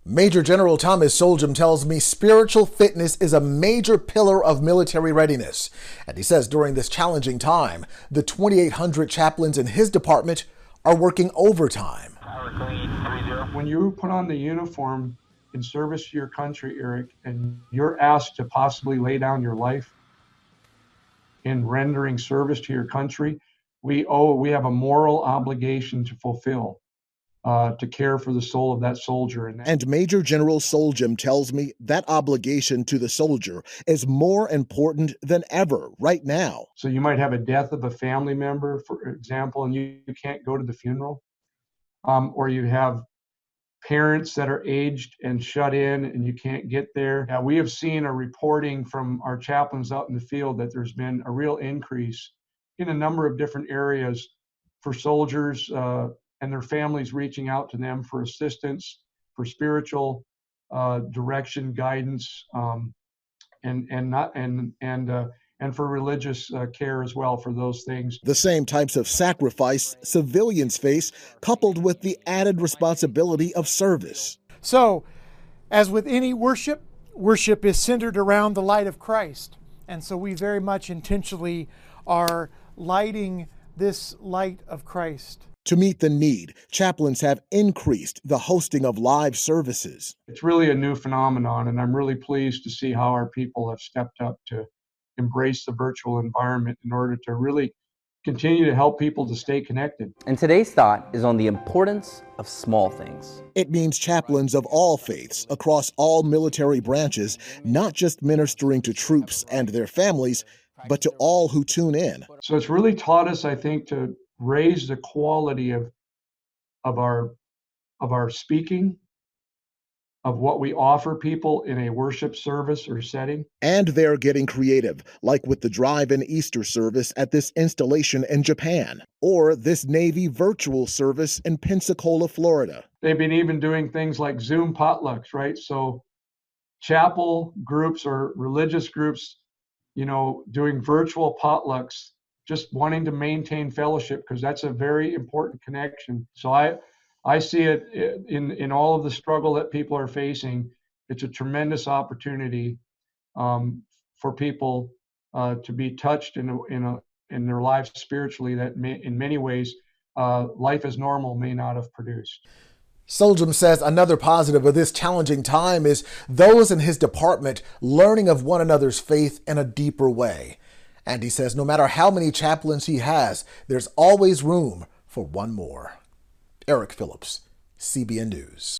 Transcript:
Major General Thomas Soljam tells me spiritual fitness is a major pillar of military readiness. And he says during this challenging time, the 2,800 chaplains in his department are working overtime. When you put on the uniform in service to your country, Eric, and you're asked to possibly lay down your life in rendering service to your country, we have a moral obligation to fulfill. To care for the soul of that soldier. And Major General Soljam tells me that obligation to the soldier is more important than ever right now. So you might have a death of a family member, for example, and you can't go to the funeral. Or you have parents that are aged and shut in and you can't get there. We have seen a reporting from our chaplains out in the field that there's been a real increase in a number of different areas for soldiers and their families reaching out to them for assistance, for spiritual direction, guidance, and for religious care as well for those things. The same types of sacrifice civilians face, coupled with the added responsibility of service. So, as with any worship, worship is centered around the light of Christ. And so we very much intentionally are lighting this light of Christ. To meet the need, chaplains have increased the hosting of live services. It's really a new phenomenon, and I'm really pleased to see how our people have stepped up to embrace the virtual environment in order to really continue to help people to stay connected. And today's thought is on the importance of small things. It means chaplains of all faiths across all military branches, not just ministering to troops and their families, but to all who tune in. So it's really taught us, I think, to raise the quality of our speaking, of what we offer people in a worship service or setting. And they're getting creative, like with the drive-in Easter service at this installation in Japan, or this Navy virtual service in Pensacola, Florida. They've been even doing things like Zoom potlucks, right? So chapel groups or religious groups, doing virtual potlucks, just wanting to maintain fellowship, because that's a very important connection. So I see it in all of the struggle that people are facing. It's a tremendous opportunity for people to be touched in their lives spiritually that in many ways life as normal may not have produced. Soljam says another positive of this challenging time is those in his department learning of one another's faith in a deeper way. And he says no matter how many chaplains he has, there's always room for one more. Eric Phillips, CBN News.